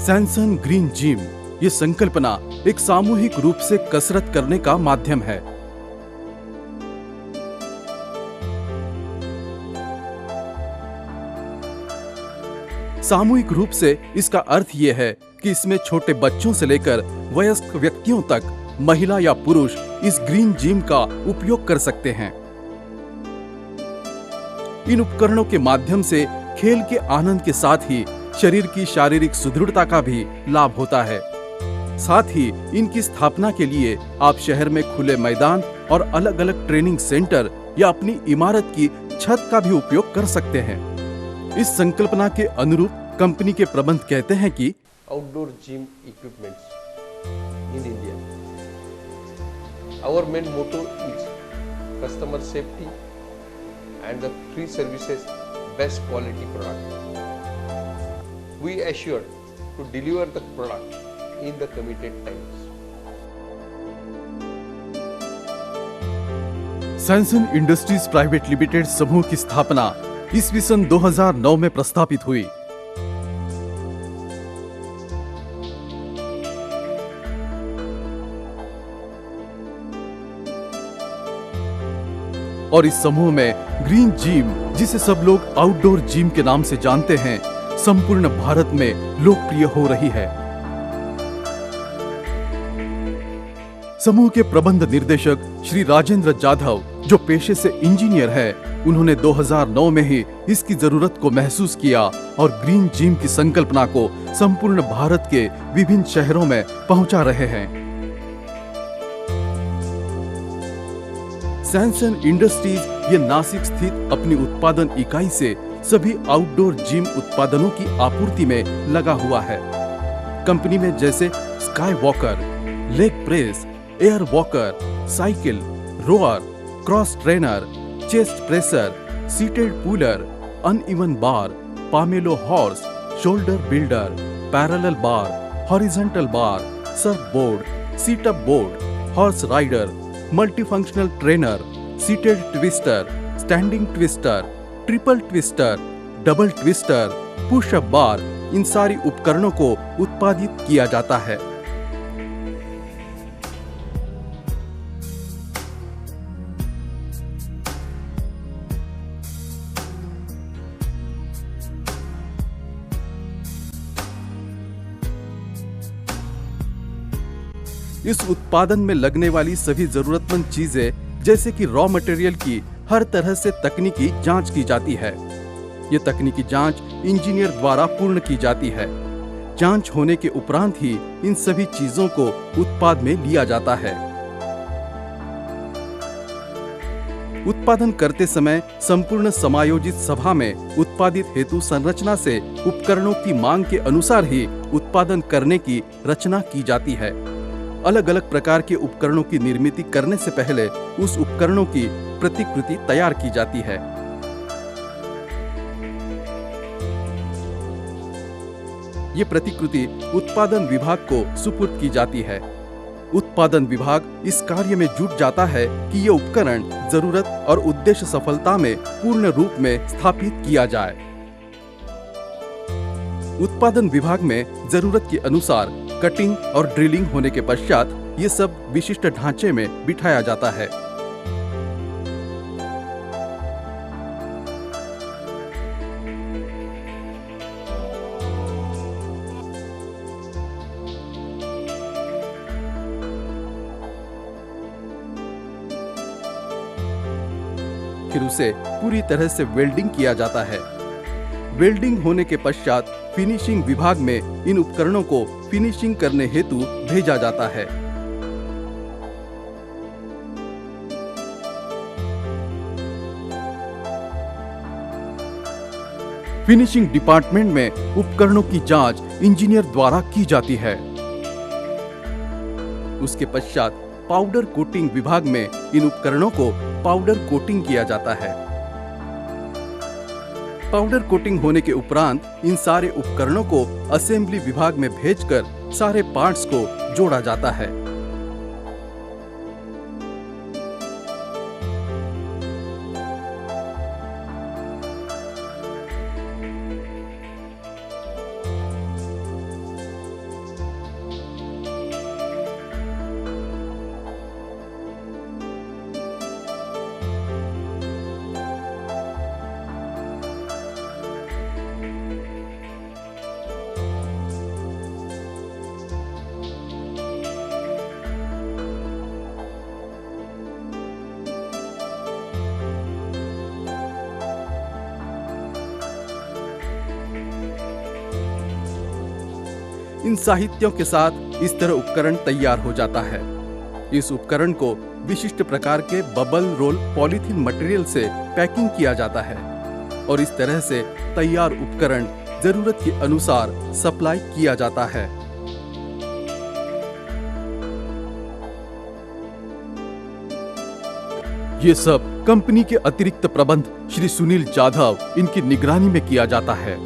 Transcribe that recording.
Sainson green gym ये संकल्पना एक सामूहिक रूप से कसरत करने का माध्यम है। सामूहिक रूप से इसका अर्थ ये है कि इसमें छोटे बच्चों से लेकर वयस्क व्यक्तियों तक महिला या पुरुष इस ग्रीन जिम का उपयोग कर सकते हैं। इन उपकरणों के माध्यम से खेल के आनंद के साथ ही शरीर की शारीरिक सुदृढ़ता का भी लाभ होता है। साथ ही इनकी स्थापना के लिए आप शहर में खुले मैदान और अलग अलग ट्रेनिंग सेंटर या अपनी इमारत की छत का भी उपयोग कर सकते हैं। इस संकल्पना के अनुरूप कंपनी के प्रबंध कहते हैं कि outdoor gym equipments in India, our main motto is customer safety and the free services, best quality product. We assure to deliver the product in the committed times. Sanson industries private limited समूह की स्थापना ईस्वी सन 2009 में प्रस्तापित हुई। और इस समूह में ग्रीन जिम, जिसे सब लोग आउटडोर जिम के नाम से जानते हैं, संपूर्ण भारत में लोकप्रिय हो रही है। समूह के प्रबंध निर्देशक श्री राजेंद्र जाधव, जो पेशे से इंजीनियर है, उन्होंने 2009 में ही इसकी जरूरत को महसूस किया और ग्रीन जिम की संकल्पना को संपूर्ण भारत के विभिन्न शहरों में पहुंचा रहे हैं। सैनसन इंडस्ट्रीज ये नासिक स्थित अपनी उत्पादन इकाई से सभी आउटडोर जिम उत्पादनों की आपूर्ति में लगा हुआ है। कंपनी में जैसे sky walker, leg press, air walker, cycle, rower, cross trainer, chest presser, seated puller, uneven bar, pommel horse, shoulder builder, parallel bar, horizontal bar, surf board, sit up board, horse rider, multifunctional trainer, seated twister, standing twister, triple twister, double twister, push up bar, इन सारी उपकरणों को उत्पादित किया जाता है। इस उत्पादन में लगने वाली सभी जरूरतमंद चीजें जैसे कि रॉ मटेरियल की हर तरह से तकनीकी जांच की जाती है। ये तकनीकी जांच इंजीनियर द्वारा पूर्ण की जाती है। जांच होने के उपरांत ही इन सभी चीजों को उत्पाद में लिया जाता है। उत्पादन करते समय संपूर्ण समायोजित सभा में उत्पादित हेतु संरचना से उपकरणों की मांग के अनुसार ही उत्पादन करने की रचना की जाती है। अलग अलग प्रकार के उपकरणों की निर्मित करने से पहले उस उपकरणों की प्रतिकृति तैयार की जाती है। ये प्रतिकृति उत्पादन विभाग को सुपुर्द की जाती है। उत्पादन विभाग इस कार्य में जुट जाता है कि ये उपकरण जरूरत और उद्देश्य सफलता में पूर्ण रूप में स्थापित किया जाए। उत्पादन विभाग में जरूरत के अनुसार कटिंग और ड्रिलिंग होने के पश्चात ये सब विशिष्ट ढांचे में बिठाया जाता है। फिर उसे पूरी तरह से वेल्डिंग किया जाता है। वेल्डिंग होने के पश्चात फिनिशिंग विभाग में इन उपकरणों को फिनिशिंग करने हेतु भेजा जाता है। फिनिशिंग डिपार्टमेंट में उपकरणों की जांच इंजीनियर द्वारा की जाती है। उसके पश्चात पाउडर कोटिंग विभाग में इन उपकरणों को पाउडर कोटिंग किया जाता है। पाउडर कोटिंग होने के उपरांत इन सारे उपकरणों को असेंबली विभाग में भेजकर सारे पार्ट्स को जोड़ा जाता है। इन साहित्यों के साथ इस तरह उपकरण तैयार हो जाता है। इस उपकरण को विशिष्ट प्रकार के बबल रोल पॉलीथीन मटेरियल से पैकिंग किया जाता है और इस तरह से तैयार उपकरण जरूरत के अनुसार सप्लाई किया जाता है। ये सब कंपनी के अतिरिक्त प्रबंध श्री सुनील जाधव इनकी निगरानी में किया जाता है।